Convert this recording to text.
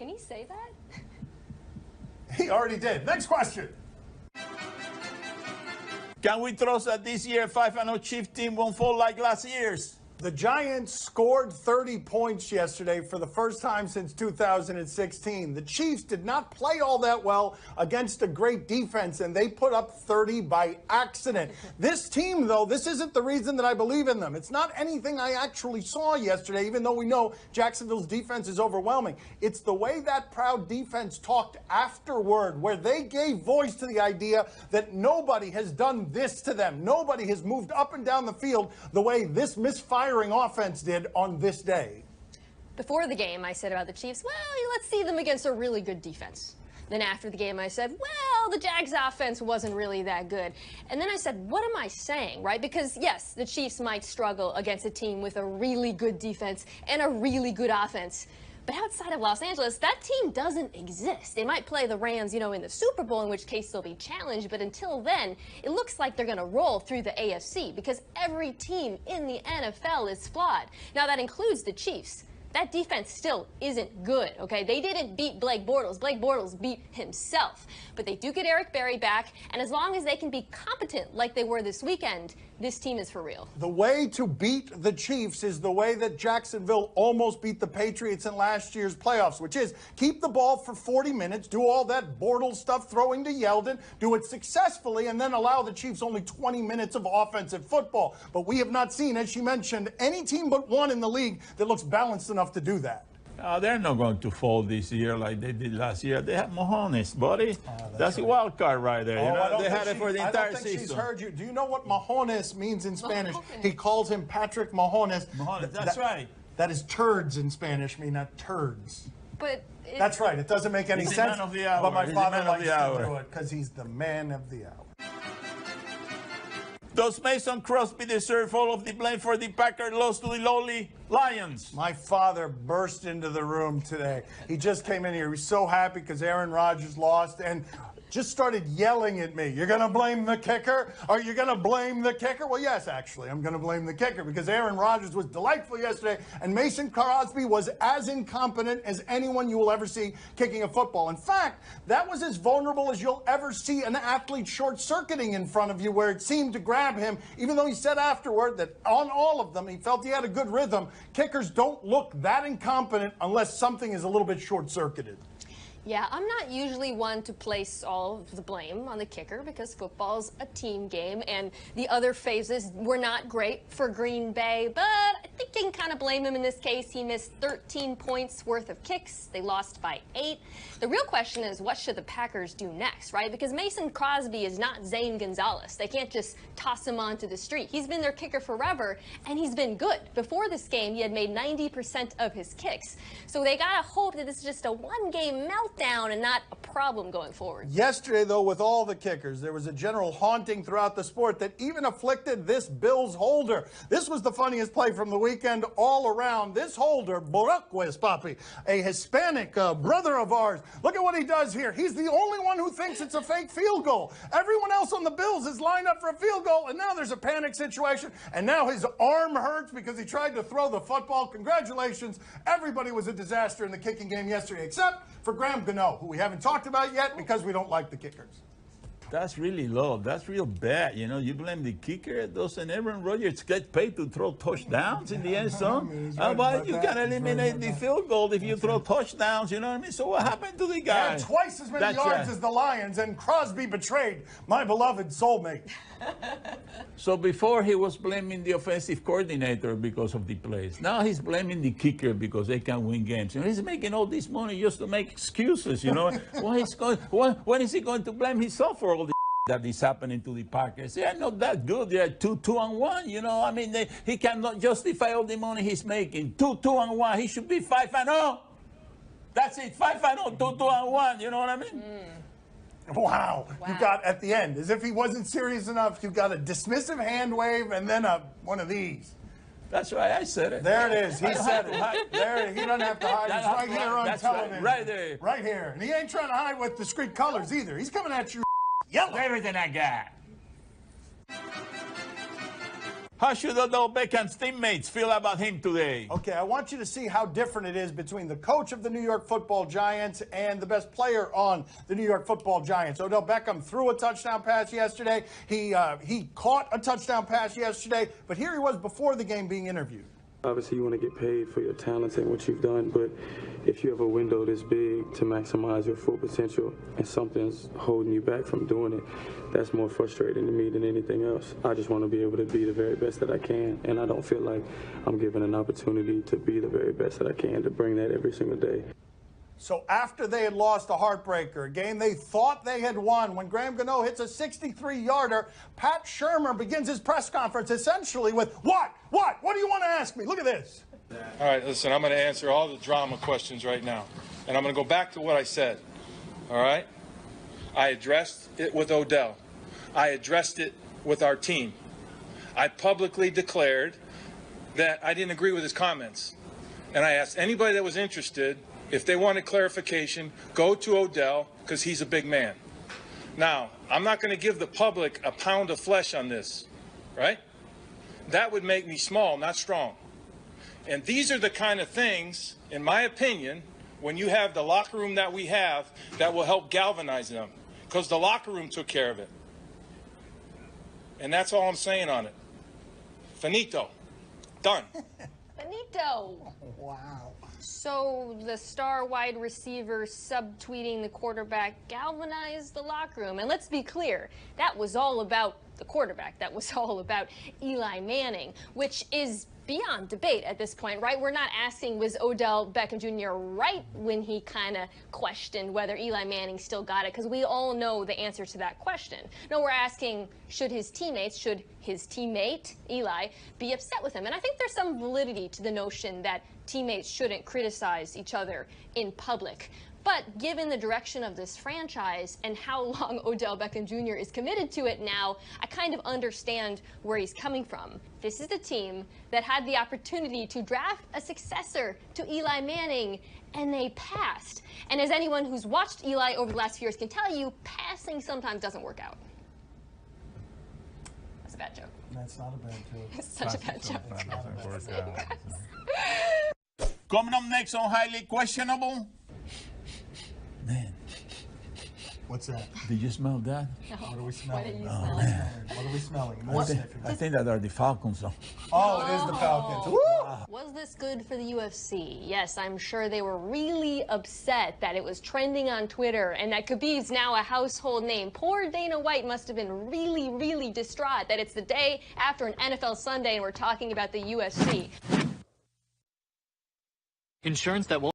Can he say that? He already did. Next question. Can we trust that this year 5-0 Chiefs team won't fall like last year's? The Giants scored 30 points yesterday for the first time since 2016. The Chiefs did not play all that well against a great defense, and they put up 30 by accident. This team, though, this isn't the reason that I believe in them. It's not anything I actually saw yesterday, even though we know Jacksonville's defense is overwhelming. It's the way that proud defense talked afterward, where they gave voice to the idea that nobody has done this to them. Nobody has moved up and down the field the way this misfiring offense did on this day. Before the game, I said about the Chiefs, well, let's see them against a really good defense. Then after the game, I said, well, the Jags offense wasn't really that good. And then I said, what am I saying, right? Because, yes, the Chiefs might struggle against a team with a really good defense and a really good offense. But outside of Los Angeles, that team doesn't exist. They might play the Rams, in the Super Bowl, in which case they'll be challenged. But until then, it looks like they're going to roll through the AFC because every team in the NFL is flawed. Now, that includes the Chiefs. That defense still isn't good, okay? They didn't beat Blake Bortles. Blake Bortles beat himself. But they do get Eric Berry back, and as long as they can be competent like they were this weekend, this team is for real. The way to beat the Chiefs is the way that Jacksonville almost beat the Patriots in last year's playoffs, which is keep the ball for 40 minutes, do all that Bortles stuff, throwing to Yeldon, do it successfully, and then allow the Chiefs only 20 minutes of offensive football. But we have not seen, as she mentioned, any team but one in the league that looks balanced enough to do that. They're not going to fall this year like they did last year. They have Mahomes, buddy. That's a wild card right there. They had it for the entire season. I don't think she's heard you. Do you know what Mahomes means in Spanish? He calls him Patrick Mahomes. That's right. That is turds in Spanish, not turds. But that's right. It doesn't make any sense. Man of the hour. But my father likes to do it because he's the man of the hour. Does Mason Crosby deserve all of the blame for the Packers loss to the lowly Lions? My father burst into the room today. He just came in here. He was so happy because Aaron Rodgers lost and just started yelling at me. You're going to blame the kicker? Are you going to blame the kicker? Well, yes, actually, I'm going to blame the kicker because Aaron Rodgers was delightful yesterday, and Mason Crosby was as incompetent as anyone you will ever see kicking a football. In fact, that was as vulnerable as you'll ever see an athlete short-circuiting in front of you, where it seemed to grab him, even though he said afterward that on all of them he felt he had a good rhythm. Kickers don't look that incompetent unless something is a little bit short-circuited. Yeah, I'm not usually one to place all of the blame on the kicker because football's a team game and the other phases were not great for Green Bay, but I think you can kind of blame him in this case. He missed 13 points worth of kicks. They lost by 8. The real question is, what should the Packers do next, right? Because Mason Crosby is not Zane Gonzalez. They can't just toss him onto the street. He's been their kicker forever, and he's been good. Before this game, he had made 90% of his kicks. So they got to hope that this is just a one-game meltdown and not a problem going forward. Yesterday, though, with all the kickers, there was a general haunting throughout the sport that even afflicted this Bills holder. This was the funniest play from the weekend all around. This holder, Baraquez, Papi, a Hispanic brother of ours. Look at what he does here. He's the only one who thinks it's a fake field goal. Everyone else on the Bills is lined up for a field goal, and now there's a panic situation, and now his arm hurts because he tried to throw the football. Congratulations. Everybody was a disaster in the kicking game yesterday, except for Graham Gano, who we haven't talked about yet because we don't like the kickers. That's really low. That's real bad. You blame the kicker. Doesn't Aaron Rodgers get paid to throw touchdowns in the end zone? But you can eliminate the field goal if you throw touchdowns, you know what I mean? So what happened to the guy? He had twice as many yards as the Lions, and Crosby betrayed my beloved soulmate. So before he was blaming the offensive coordinator because of the plays. Now he's blaming the kicker because they can win games. He's making all this money just to make excuses, When is he going to blame himself for all the that is happening to the Packers? They're not that good. They're 2-2-1, he cannot justify all the money he's making. 2-2-1. He should be 5-0. That's it. 5-0, 2-2-1. You know what I mean? Wow. You got at the end, as if he wasn't serious enough, you got a dismissive hand wave and then one of these. That's right. I said it. There it is. He said it. There, he doesn't have to hide. It's right here on television. Right there. Right here. And he ain't trying to hide with discreet colors either. He's coming at you yellow. Everything I got. How should Odell Beckham's teammates feel about him today? Okay, I want you to see how different it is between the coach of the New York Football Giants and the best player on the New York Football Giants. Odell Beckham threw a touchdown pass yesterday. He caught a touchdown pass yesterday, but here he was before the game being interviewed. Obviously, you want to get paid for your talents and what you've done, but if you have a window this big to maximize your full potential and something's holding you back from doing it, that's more frustrating to me than anything else. I just want to be able to be the very best that I can, and I don't feel like I'm given an opportunity to be the very best that I can, to bring that every single day. So after they had lost a heartbreaker, a game they thought they had won, when Graham Gano hits a 63-yarder, Pat Shurmur begins his press conference essentially with, What do you want to ask me? Look at this. All right, listen, I'm going to answer all the drama questions right now. And I'm going to go back to what I said, all right? I addressed it with Odell. I addressed it with our team. I publicly declared that I didn't agree with his comments. And I asked anybody that was interested, if they wanted clarification, go to Odell, because he's a big man. Now, I'm not going to give the public a pound of flesh on this, right? That would make me small, not strong. And these are the kind of things, in my opinion, when you have the locker room that we have, that will help galvanize them, because the locker room took care of it. And that's all I'm saying on it. Finito. Done. Finito. Wow. So the star wide receiver subtweeting the quarterback galvanized the locker room. And let's be clear, that was all about the quarterback. That was all about Eli Manning, which is beyond debate at this point, right? We're not asking, was Odell Beckham Jr. right when he kind of questioned whether Eli Manning still got it? Because we all know the answer to that question. No, we're asking, should his teammate, Eli, be upset with him? And I think there's some validity to the notion that teammates shouldn't criticize each other in public. But given the direction of this franchise and how long Odell Beckham Jr. is committed to it now, I kind of understand where he's coming from. This is the team that had the opportunity to draft a successor to Eli Manning, and they passed. And as anyone who's watched Eli over the last few years can tell you, passing sometimes doesn't work out. That's a bad joke. That's not a bad joke. It's such a bad joke. Coming up next on Highly Questionable. Man, What's that? did you smell that? What are we smelling? What are you Oh, smelling? man. What are we smelling? I think that are the Falcons. Though. Oh, it is the Falcons. Woo! Was this good for the UFC? Yes, I'm sure they were really upset that it was trending on Twitter and that Khabib's now a household name. Poor Dana White must have been really, really distraught that it's the day after an NFL Sunday and we're talking about the UFC. Insurance that will